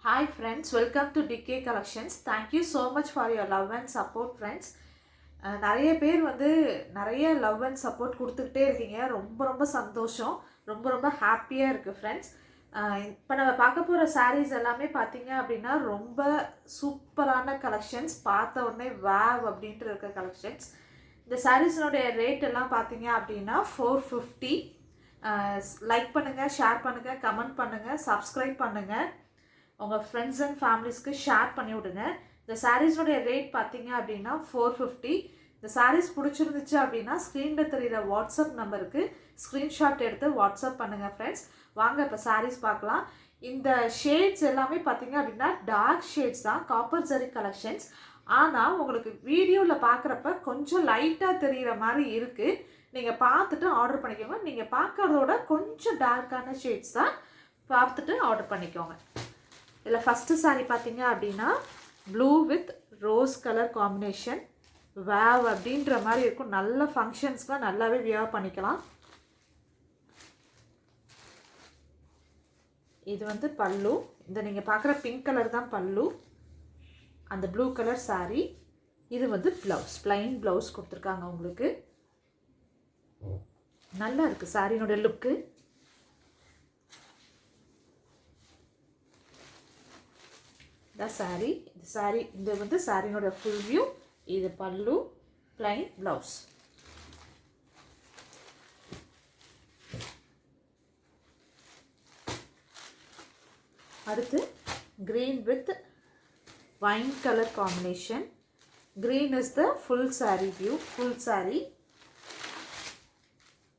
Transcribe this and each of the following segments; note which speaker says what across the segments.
Speaker 1: Hi friends, welcome to DK Collections. Thank you so much for your love and support friends. நிறைய பேர் நிறைய love and support கொடுத்துக்கிட்டே இருக்கீங்க. ரொம்ப சந்தோஷம், ரொம்ப ஹாப்பியாக இருக்குது ஃப்ரெண்ட்ஸ். இப்போ நம்ம பார்க்க போகிற சாரீஸ் எல்லாமே பார்த்தீங்க அப்படின்னா ரொம்ப சூப்பரான கலெக்ஷன்ஸ். பார்த்த உடனே வேவ் அப்படின்ட்டு இருக்க கலெக்ஷன்ஸ். இந்த சாரீஸினுடைய ரேட் எல்லாம் பார்த்தீங்க அப்படின்னா 450. லைக் பண்ணுங்கள், ஷேர் பண்ணுங்கள், கமெண்ட் பண்ணுங்கள், சப்ஸ்கிரைப் பண்ணுங்கள், உங்கள் ஃப்ரெண்ட்ஸ் அண்ட் ஃபேமிலிஸ்க்கு ஷேர் பண்ணி விடுங்க. இந்த சாரீஸோடைய ரேட் பார்த்தீங்க அப்படின்னா 450. இந்த சாரீஸ் பிடிச்சிருந்துச்சு அப்படின்னா ஸ்க்ரீனில் தெரிகிற வாட்ஸ்அப் நம்பருக்கு ஸ்க்ரீன்ஷாட் எடுத்து வாட்ஸ்அப் பண்ணுங்கள் ஃப்ரெண்ட்ஸ். வாங்க இப்போ சாரீஸ் பார்க்கலாம். இந்த ஷேட்ஸ் எல்லாமே பார்த்தீங்க அப்படின்னா டார்க் ஷேட்ஸ் தான், காப்பர் ஜரி கலெக்ஷன்ஸ். ஆனால் உங்களுக்கு வீடியோவில் பார்க்குறப்ப கொஞ்சம் லைட்டாக தெரிகிற மாதிரி இருக்குது. நீங்கள் பார்த்துட்டு ஆர்டர் பண்ணிக்கோங்க. நீங்கள் பார்க்குறதோட கொஞ்சம் டார்க்கான ஷேட்ஸ் தான், பார்த்துட்டு ஆர்டர் பண்ணிக்கோங்க. இதில் ஃபஸ்ட்டு சாரீ பார்த்தீங்க அப்படின்னா blue with rose colour combination. Wave அப்படின்ற மாதிரி இருக்கும். நல்ல ஃபங்க்ஷன்ஸ்லாம் நல்லாவே வியர் பண்ணிக்கலாம். இது பல்லு. இந்த நீங்கள் பார்க்குற பிங்க் கலர் தான் பல்லு. அந்த ப்ளூ கலர் சாரீ. இது ப்ளவுஸ், ப்ளைன் ப்ளவுஸ் கொடுத்துருக்காங்க உங்களுக்கு. நல்லா இருக்குது சாரியினுடைய லுக்கு. சாரி, இது சாரியினுடைய ஃபுல் வியூ. இது பல்லு, ப்ளைன் ப்ளவுஸ். அடுத்து green with wine color combination. Green is the full saree view, full saree.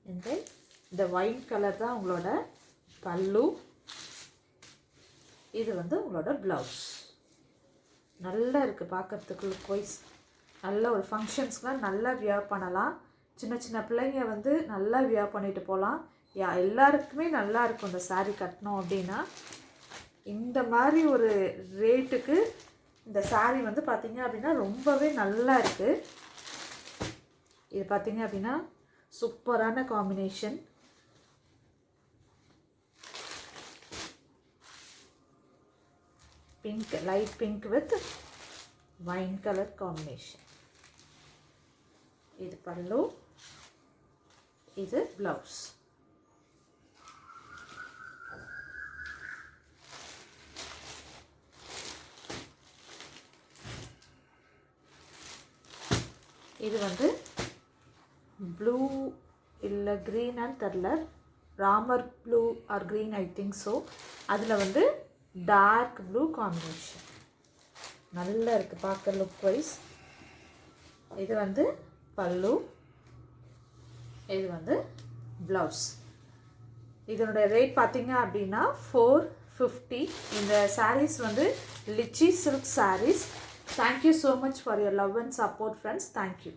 Speaker 1: And then the wine color தான் உங்களோட பல்லு. இது உங்களோட ப்ளவுஸ். நல்லா இருக்குது பார்க்குறதுக்கு லுக் வைஸ். நல்ல ஒரு ஃபங்க்ஷன்ஸ்லாம் நல்லா வியர் பண்ணலாம். சின்ன பிள்ளைங்க நல்லா வியர் பண்ணிட்டு போகலாம். எல்லாருக்குமே நல்லா இருக்கும் இந்த சாரீ கட்டணும் அப்படின்னா. இந்த மாதிரி ஒரு ரேட்டுக்கு இந்த சாரீ பார்த்திங்க அப்படின்னா ரொம்பவே நல்லா இருக்குது. இது பார்த்திங்க அப்படின்னா சூப்பரான combination. Pink, light pink with wine colour combination. இது பல்லு, இது ப்ளவுஸ். இது ப்ளூ இல்லை க்ரீனான்னு தெரில, Ramar blue or green, I think so. அதில் டார்க் ப்ளூ காம்பினேஷன் நல்லா இருக்குது பார்க்க லுக் வைஸ். இது பல்லு, இது ப்ளவுஸ். இதனுடைய ரேட் பார்த்தீங்க அப்படின்னா 450. இந்த saris litchi silk saris. Thank you so much for your love and support friends. Thank you.